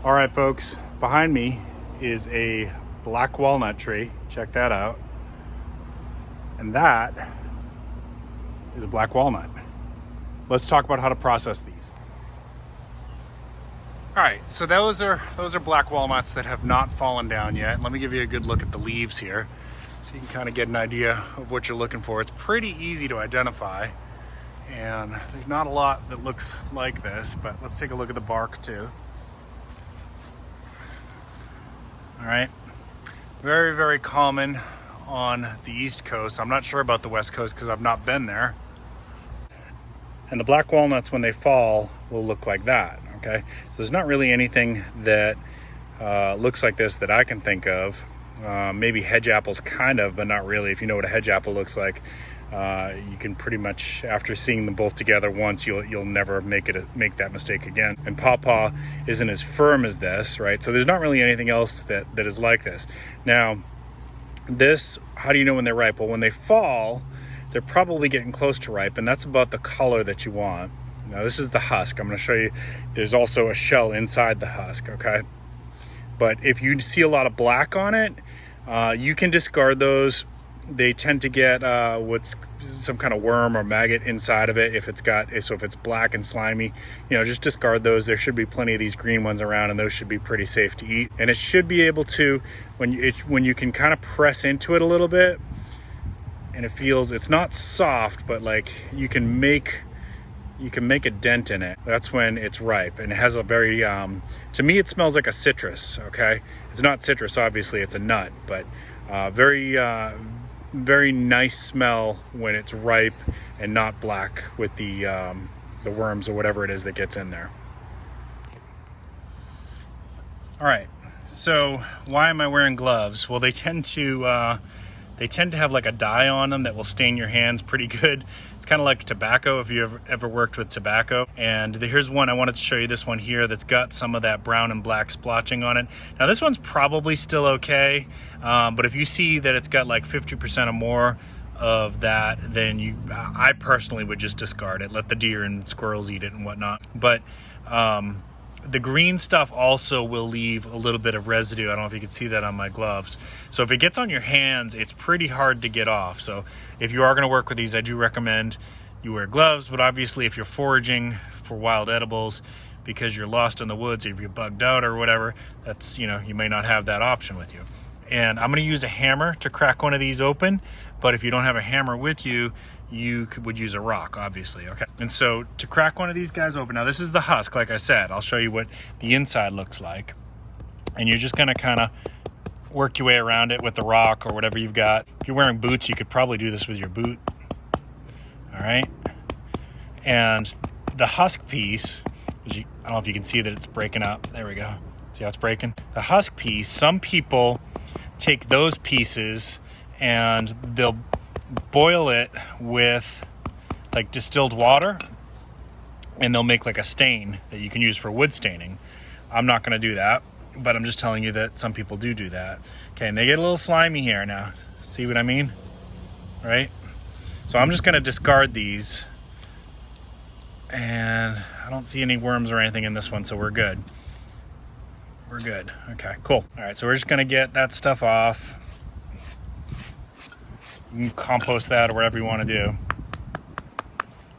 All right, folks, behind me is a black walnut tree. Check that out. And that is a black walnut. Let's talk about how to process these. All right, so those are black walnuts that have not fallen down yet. Let me give you a good look at the leaves here so you can kind of get an idea of what you're looking for. It's pretty easy to identify, and there's not a lot that looks like this, but let's take a look at the bark too. All right, very, very common on the East Coast. I'm not sure about the West Coast because I've not been there. And the black walnuts, when they fall, will look like that, okay? So there's not really anything that looks like this that I can think of. Maybe hedge apples, kind of, but not really. If you know what a hedge apple looks like, you can pretty much, after seeing them both together once, you'll never make that mistake again. And pawpaw isn't as firm as this, right? So there's not really anything else that is like this. Now, this, how do you know when they're ripe? Well, when they fall, they're probably getting close to ripe, and that's about the color that you want. Now, this is the husk. I'm going to show you. There's also a shell inside the husk, okay? But if you see a lot of black on it, you can discard those. They tend to get what's some kind of worm or maggot inside of it. If it's black and slimy, just discard those. There should be plenty of these green ones around, and those should be pretty safe to eat. And it should be able to, when you can kind of press into it a little bit, and it's not soft, but like you can make a dent in it. That's when it's ripe, and it has a very, to me, it smells like a citrus. Okay, it's not citrus, obviously, it's a nut, but very nice smell when it's ripe and not black with the worms or whatever it is that gets in there. All right, so why am I wearing gloves? Well, they tend to have like a dye on them that will stain your hands pretty good. It's kind of like tobacco, if you ever worked with tobacco. And here's one, I wanted to show you this one here that's got some of that brown and black splotching on it. Now this one's probably still okay, but if you see that it's got like 50% or more of that, then I personally would just discard it, let the deer and squirrels eat it and whatnot. But the green stuff also will leave a little bit of residue. I don't know if you can see that on my gloves. So if it gets on your hands, it's pretty hard to get off. So if you are going to work with these, I do recommend you wear gloves. But obviously, if you're foraging for wild edibles because you're lost in the woods, or if you're bugged out or whatever, that's, you may not have that option with you. And I'm going to use a hammer to crack one of these open. But if you don't have a hammer with you, you would use a rock, obviously, okay? And so to crack one of these guys open, now this is the husk, like I said. I'll show you what the inside looks like. And you're just gonna kind of work your way around it with the rock or whatever you've got. If you're wearing boots, you could probably do this with your boot. All right? And the husk piece, I don't know if you can see that it's breaking up. There we go. See how it's breaking? The husk piece, some people take those pieces and they'll boil it with like distilled water, and they'll make like a stain that you can use for wood staining. I'm not going to do that, but I'm just telling you that some people do that. Okay, and they get a little slimy here now. See what I mean? Right? So I'm just going to discard these, and I don't see any worms or anything in this one, so we're good. We're good. Okay, cool. All right, so we're just going to get that stuff off. You can compost that or whatever you want to do.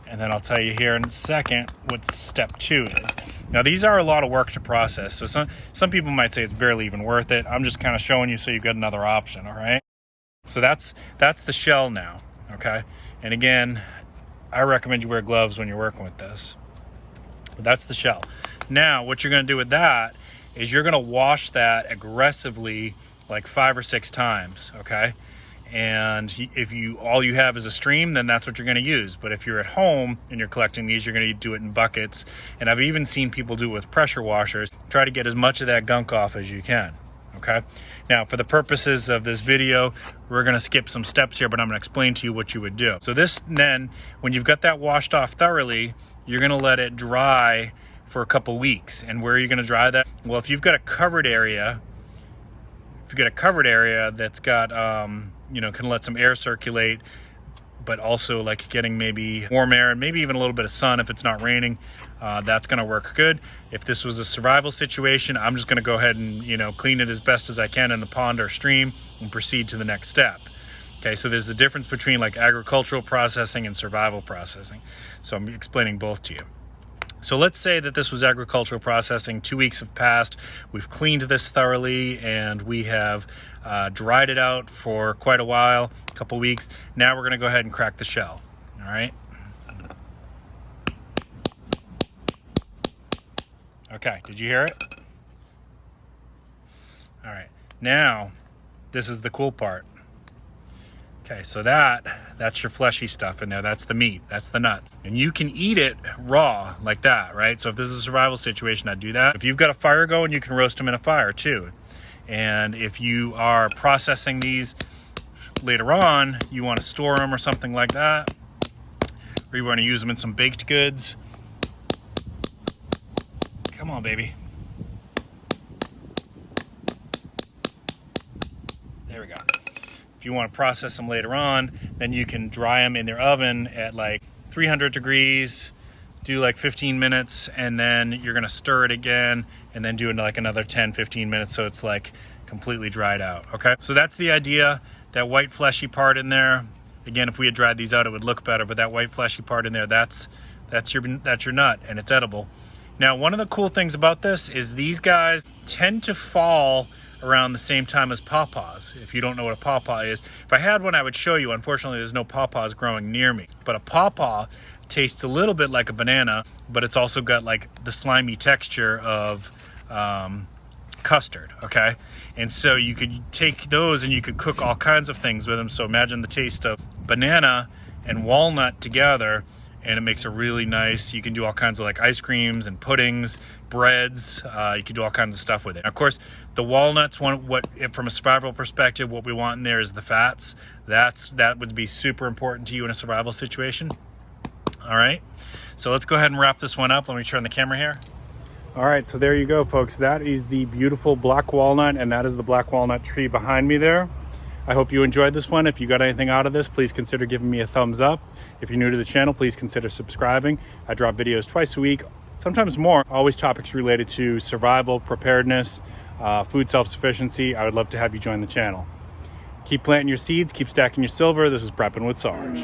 And then I'll tell you here in a second what step 2 is. Now, these are a lot of work to process. So some people might say it's barely even worth it. I'm just kind of showing you so you've got another option, all right? So that's the shell now, okay? And again, I recommend you wear gloves when you're working with this. But that's the shell. Now, what you're going to do with that is you're going to wash that aggressively like 5 or 6 times, okay? And if all you have is a stream, then that's what you're going to use. But if you're at home and you're collecting these, you're going to do it in buckets. And I've even seen people do it with pressure washers. Try to get as much of that gunk off as you can. Okay. Now, for the purposes of this video, we're going to skip some steps here, but I'm going to explain to you what you would do. So this, then, when you've got that washed off thoroughly, you're going to let it dry for a couple weeks. And where are you going to dry that? Well, if you've got a covered area, that's got, can let some air circulate, but also like getting maybe warm air and maybe even a little bit of sun if it's not raining. That's gonna work good. If this was a survival situation, I'm just gonna go ahead and, you know, clean it as best as I can in the pond or stream and proceed to the next step. Okay, so there's a difference between like agricultural processing and survival processing. So I'm explaining both to you. So let's say that this was agricultural processing. 2 weeks have passed. We've cleaned this thoroughly and we have dried it out for quite a while, a couple weeks. Now we're gonna go ahead and crack the shell, all right? Okay, did you hear it? All right, now this is the cool part. Okay, so that's your fleshy stuff in there. That's the meat, that's the nuts. And you can eat it raw like that, right? So if this is a survival situation, I'd do that. If you've got a fire going, you can roast them in a fire too. And if you are processing these later on, you want to store them or something like that, or you want to use them in some baked goods. Come on, baby. There we go. If you want to process them later on, then you can dry them in their oven at like 300 degrees, do like 15 minutes, and then you're gonna stir it again, and then do it like another 10, 15 minutes so it's like completely dried out, okay? So that's the idea, that white fleshy part in there. Again, if we had dried these out, it would look better, but that white fleshy part in there, that's your nut, and it's edible. Now, one of the cool things about this is these guys tend to fall around the same time as pawpaws. If you don't know what a pawpaw is, if I had one, I would show you. Unfortunately, there's no pawpaws growing near me. But a pawpaw tastes a little bit like a banana, but it's also got like the slimy texture of custard, okay? And so you could take those and you could cook all kinds of things with them. So imagine the taste of banana and walnut together, and it makes a really nice, you can do all kinds of like ice creams and puddings, breads, you can do all kinds of stuff with it. Of course, the walnuts, from a survival perspective, what we want in there is the fats. That would be super important to you in a survival situation. All right, so let's go ahead and wrap this one up. Let me turn the camera here. All right, so there you go, folks. That is the beautiful black walnut, and that is the black walnut tree behind me there. I hope you enjoyed this one. If you got anything out of this, please consider giving me a thumbs up. If you're new to the channel, please consider subscribing. I drop videos twice a week, sometimes more, always topics related to survival, preparedness, food self-sufficiency. I would love to have you join the channel. Keep planting your seeds, keep stacking your silver. This is Prepping with Sarge.